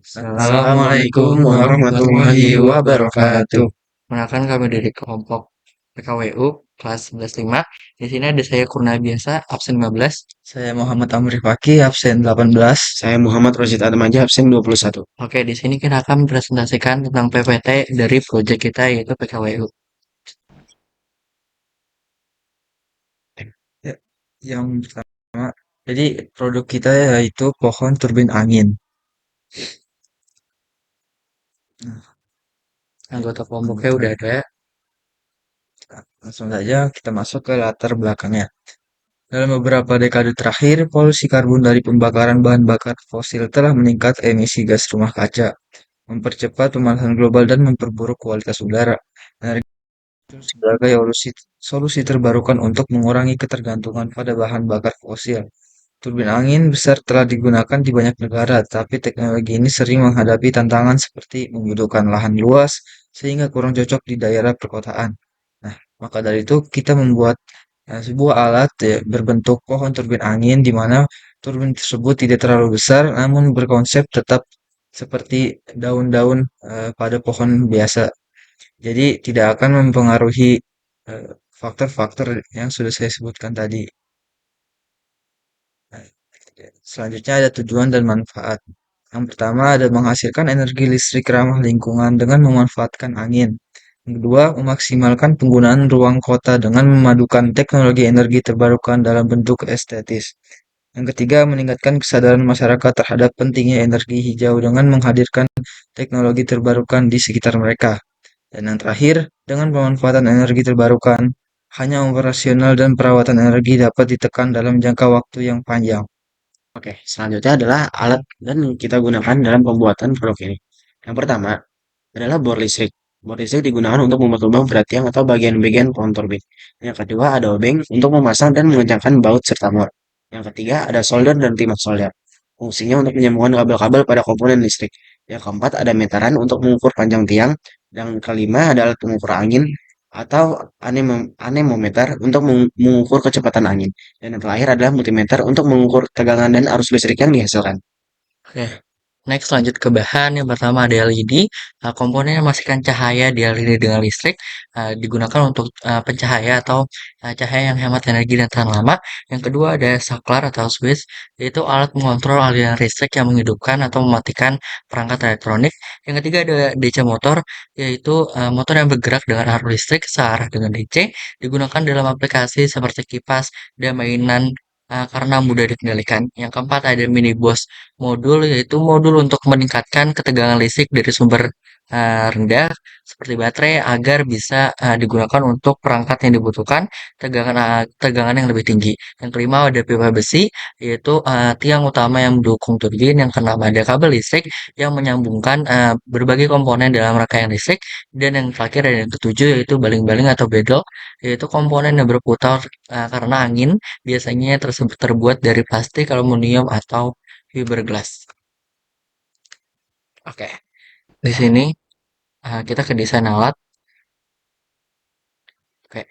Assalamualaikum warahmatullahi wabarakatuh. Perkenalkan kami dari kelompok PKWU kelas 11.5. Di sini ada saya Kurnabiasa, absen 15. Saya Muhammad Amri Fakih, absen 18. Saya Muhammad Rosid Atmaja, absen 21. Oke, di sini kita akan mempresentasikan tentang PPT dari proyek kita yaitu PKWU. Ya, yang pertama, jadi produk kita yaitu pohon turbin angin. Nah, Anggota kelompoknya udah ada. langsung saja kita masuk ke latar belakangnya. Dalam beberapa dekade terakhir, polusi karbon dari pembakaran bahan bakar fosil telah meningkat emisi gas rumah kaca, mempercepat pemanasan global dan memperburuk kualitas udara. Energi itu sebagai solusi terbarukan untuk mengurangi ketergantungan pada bahan bakar fosil. Turbin angin besar telah digunakan di banyak negara, tapi teknologi ini sering menghadapi tantangan seperti membutuhkan lahan luas sehingga kurang cocok di daerah perkotaan. Nah, maka dari itu kita membuat sebuah alat berbentuk pohon turbin angin di mana turbin tersebut tidak terlalu besar namun berkonsep tetap seperti daun-daun pada pohon biasa. Jadi tidak akan mempengaruhi faktor-faktor yang sudah saya sebutkan tadi. Nah, selanjutnya ada tujuan dan manfaat. Yang pertama ada menghasilkan energi listrik ramah lingkungan dengan memanfaatkan angin. Yang kedua, memaksimalkan penggunaan ruang kota dengan memadukan teknologi energi terbarukan dalam bentuk estetis. Yang ketiga, meningkatkan kesadaran masyarakat terhadap pentingnya energi hijau dengan menghadirkan teknologi terbarukan di sekitar mereka. Dan yang terakhir, dengan pemanfaatan energi terbarukan, hanya operasional dan perawatan energi dapat ditekan dalam jangka waktu yang panjang. Oke, selanjutnya adalah alat dan kita gunakan dalam pembuatan produk ini. Yang pertama adalah bor listrik. Bor listrik digunakan untuk membuat lubang berat tiang atau bagian-bagian pohon turbin. Yang kedua ada obeng untuk memasang dan mengencangkan baut serta mor. Yang ketiga ada solder dan timah solder. Fungsinya untuk menyambungkan kabel-kabel pada komponen listrik. Yang keempat ada meteran untuk mengukur panjang tiang. Yang kelima ada alat pengukur angin atau anemometer untuk mengukur kecepatan angin. Dan yang terakhir adalah multimeter untuk mengukur tegangan dan arus listrik yang dihasilkan. Oke. Next lanjut ke bahan. Yang pertama ada LED. Komponen yang memasukkan cahaya di LED dengan listrik digunakan untuk pencahaya atau cahaya yang hemat energi dan tahan lama. Yang kedua ada saklar atau switch, yaitu alat mengontrol aliran listrik yang menghidupkan atau mematikan perangkat elektronik. Yang ketiga ada DC motor, yaitu motor yang bergerak dengan arus listrik searah dengan DC, digunakan dalam aplikasi seperti kipas dan mainan karena mudah dikendalikan. Yang keempat ada mini BOS modul, yaitu modul untuk meningkatkan ketegangan listrik dari sumber rendah seperti baterai agar bisa digunakan untuk perangkat yang dibutuhkan tegangan yang lebih tinggi. Yang kelima ada pipa besi, yaitu tiang utama yang mendukung turbin. Yang keenam ada kabel listrik yang menyambungkan berbagai komponen dalam rangkaian listrik. Dan yang terakhir ada yang ketujuh yaitu baling-baling atau bedol, yaitu komponen yang berputar karena angin, biasanya tersebut terbuat dari plastik, aluminium, atau fiberglass. Oke, di sini kita ke desain alat. Oke,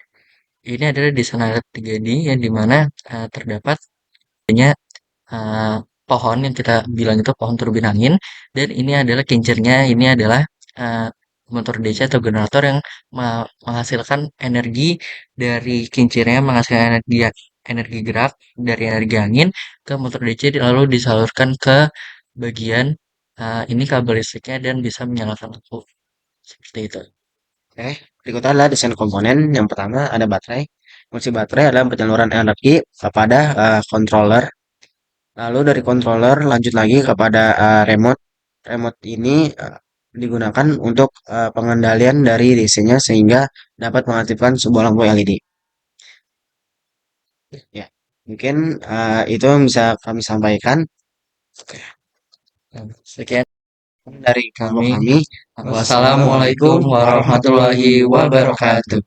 ini adalah desain alat 3D yang dimana terdapat adanya uh, pohon yang kita bilang itu pohon turbin angin, dan ini adalah kincirnya. Ini adalah uh, motor DC atau generator yang menghasilkan energi dari kincirnya, menghasilkan energi gerak dari energi angin ke motor DC, lalu disalurkan ke bagian ini kabel listriknya dan bisa menyalakan lampu seperti itu. Oke, berikut adalah desain komponen. Yang pertama ada baterai. Fungsi baterai adalah penyaluran energi kepada controller. Lalu dari controller lanjut lagi kepada remote. Remote ini digunakan untuk pengendalian dari DC-nya sehingga dapat mengaktifkan sebuah lampu LED. Ya, mungkin itu yang bisa kami sampaikan. Oke, Sekian dari kelompok kami. kami. Wassalamualaikum warahmatullahi wabarakatuh.